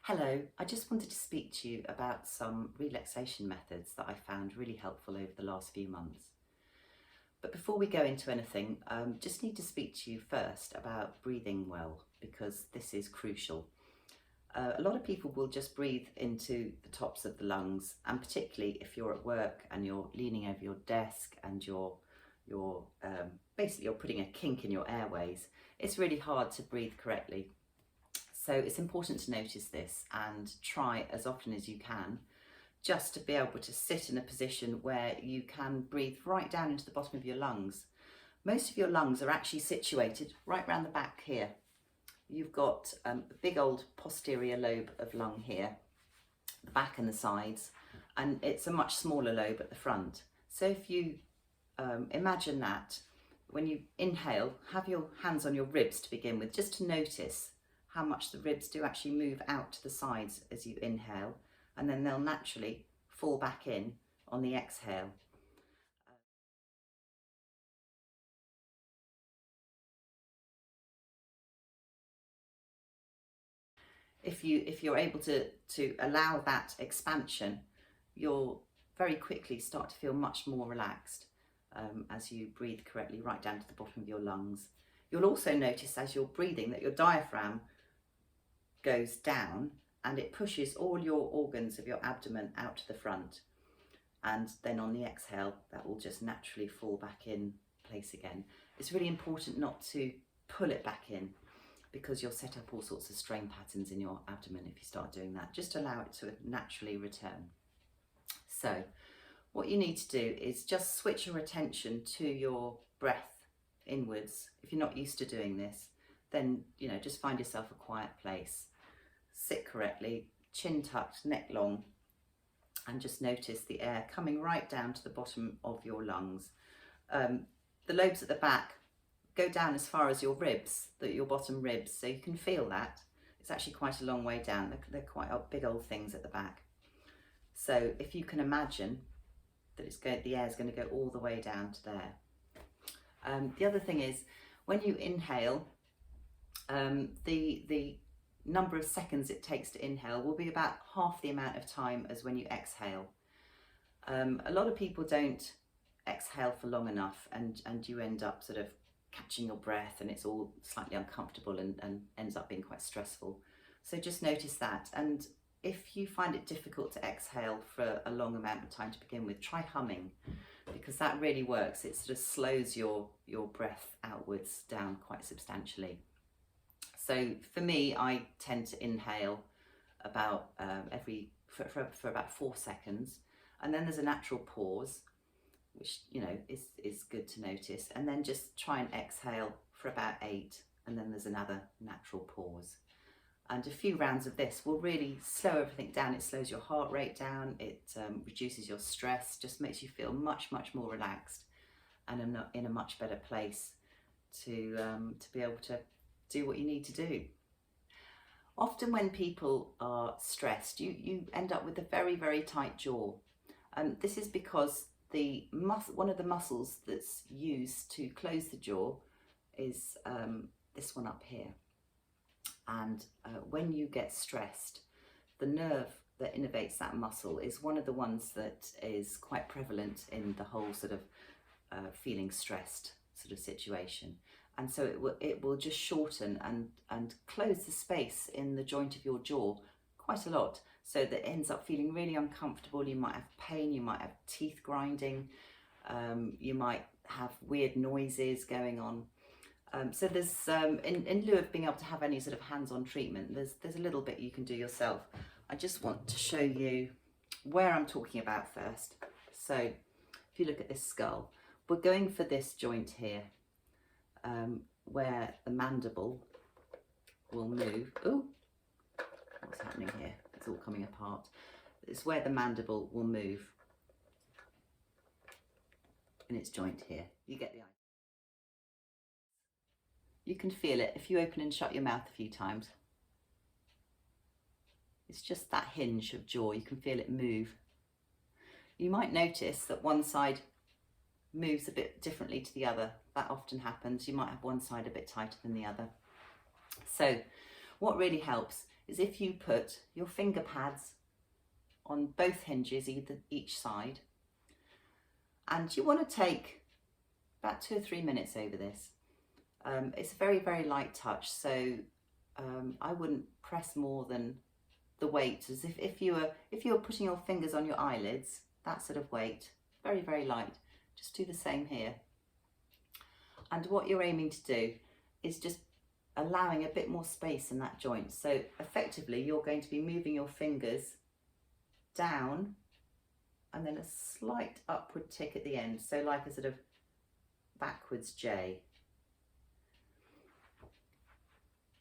Hello, I just wanted to speak to you about some relaxation methods that I found really helpful over the last few months. But before we go into anything, just need to speak to you first about breathing well, because this is crucial. A lot of people will just breathe into the tops of the lungs, and particularly if you're at work and you're leaning over your desk and you're basically you're putting a kink in your airways, it's really hard to breathe correctly. So it's important to notice this and try as often as you can just to be able to sit in a position where you can breathe right down into the bottom of your lungs. Most of your lungs are actually situated right round the back here. You've got a big old posterior lobe of lung here, the back and the sides, and it's a much smaller lobe at the front. So if you imagine that, when you inhale, have your hands on your ribs to begin with, just to notice how much the ribs do actually move out to the sides as you inhale, and then they'll naturally fall back in on the exhale. If you're able to allow that expansion, you'll very quickly start to feel much more relaxed as you breathe correctly right down to the bottom of your lungs. You'll also notice as you're breathing that your diaphragm goes down and it pushes all your organs of your abdomen out to the front, and then on the exhale that will just naturally fall back in place again. It's really important not to pull it back in, because you'll set up all sorts of strain patterns in your abdomen if you start doing that. Just allow it to naturally return. So what you need to do is just switch your attention to your breath inwards. If you're not used to doing this, then just find yourself a quiet place. Sit correctly, chin tucked, neck long, and just notice the air coming right down to the bottom of your lungs. The lobes at the back go down as far as your ribs, your bottom ribs, so you can feel that. It's actually quite a long way down. They're quite big old things at the back. So if you can imagine that the air is going to go all the way down to there. The other thing is, when you inhale, the number of seconds it takes to inhale will be about half the amount of time as when you exhale. A lot of people don't exhale for long enough, and you end up sort of catching your breath, and it's all slightly uncomfortable and ends up being quite stressful. So just notice that, and if you find it difficult to exhale for a long amount of time to begin with, try humming, because that really works. It sort of slows your breath outwards down quite substantially. So for me, I tend to inhale about for about 4 seconds, and then there's a natural pause, which is good to notice, and then just try and exhale for about 8, and then there's another natural pause. And a few rounds of this will really slow everything down. It slows your heart rate down, it reduces your stress, just makes you feel much more relaxed and in a much better place to be able to do what you need to do. Often when people are stressed, you end up with a very tight jaw, and this is because one of the muscles that's used to close the jaw is this one up here. And when you get stressed, the nerve that innervates that muscle is one of the ones that is quite prevalent in the whole sort of feeling stressed sort of situation. And so it will just shorten and close the space in the joint of your jaw quite a lot, so that it ends up feeling really uncomfortable. You might have pain, you might have teeth grinding, you might have weird noises going on. So there's, in lieu of being able to have any sort of hands-on treatment, there's a little bit you can do yourself. I just want to show you where I'm talking about first. So if you look at this skull, we're going for this joint here, where the mandible will move. Oh, what's happening here? It's all coming apart. It's where the mandible will move in its joint here. You get the idea. You can feel it if you open and shut your mouth a few times. It's just that hinge of jaw. You can feel it move. You might notice that one side moves a bit differently to the other. That often happens. You might have one side a bit tighter than the other. So what really helps is if you put your finger pads on both hinges, each side, and you want to take about 2 or 3 minutes over this. It's a very, very light touch, so I wouldn't press more than the weight, as if you were putting your fingers on your eyelids, that sort of weight, very, very light. Just do the same here. And what you're aiming to do is just allowing a bit more space in that joint. So effectively, you're going to be moving your fingers down and then a slight upward tick at the end. So like a sort of backwards J.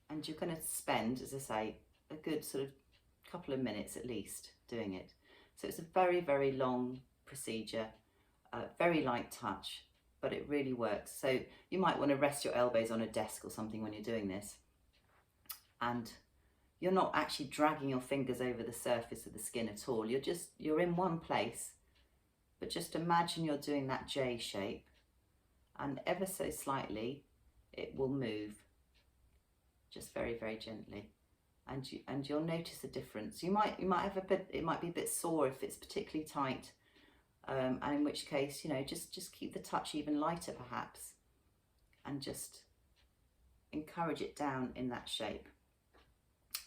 And you're going to spend, as I say, a good sort of couple of minutes at least doing it. So it's a very, very long procedure, very light touch, but it really works. So you might want to rest your elbows on a desk or something when you're doing this, and you're not actually dragging your fingers over the surface of the skin at all. You're in one place, but just imagine you're doing that J shape, and ever so slightly it will move, just very, very gently. And you'll notice a difference. You might have a bit. It might be a bit sore if it's particularly tight, and in which case, you know, just keep the touch even lighter perhaps, and just encourage it down in that shape.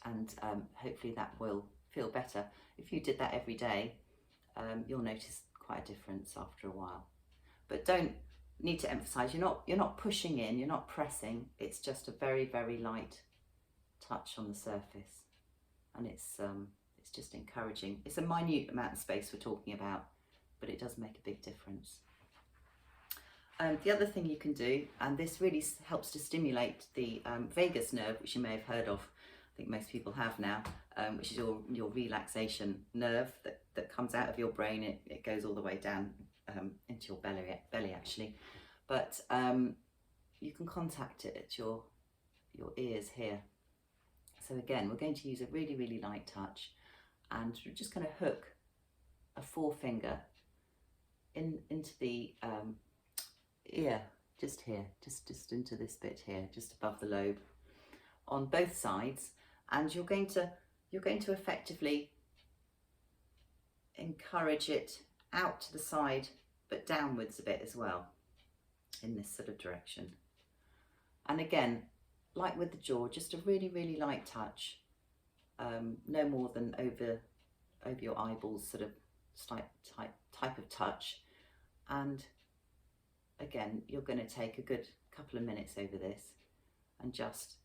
And hopefully that will feel better. If you did that every day, you'll notice quite a difference after a while. But don't need to emphasize, you're not pushing in, you're not pressing. It's just a very, very light touch on the surface, and it's just encouraging. It's a minute amount of space we're talking about, but it does make a big difference. The other thing you can do, and this really helps to stimulate the vagus nerve, which you may have heard of, I think most people have now, which is your relaxation nerve that comes out of your brain. It goes all the way down into your belly actually, but you can contact it at your ears here. So again, we're going to use a really, really light touch, and we're just going to hook a forefinger into the ear, just here, just into this bit here, just above the lobe, on both sides, and you're going to effectively encourage it out to the side, but downwards a bit as well, in this sort of direction. And again, like with the jaw, just a really, really light touch, no more than over your eyeballs, sort of type of touch. And again, you're going to take a good couple of minutes over this, and just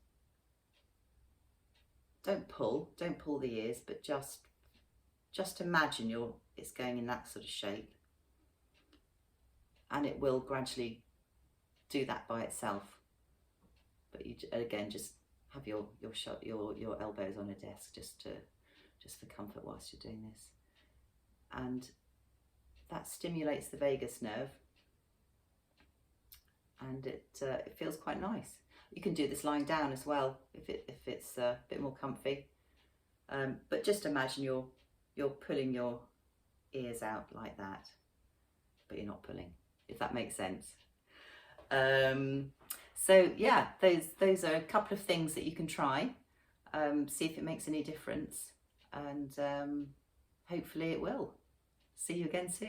don't pull the ears, but just imagine it's going in that sort of shape, and it will gradually do that by itself. But you again just have your elbows on a desk just for comfort whilst you're doing this, and that stimulates the vagus nerve, and it feels quite nice. You can do this lying down as well if it's a bit more comfy, but just imagine you're pulling your ears out like that, but you're not pulling, if that makes sense. So yeah, those are a couple of things that you can try, see if it makes any difference, and hopefully it will. See you again soon.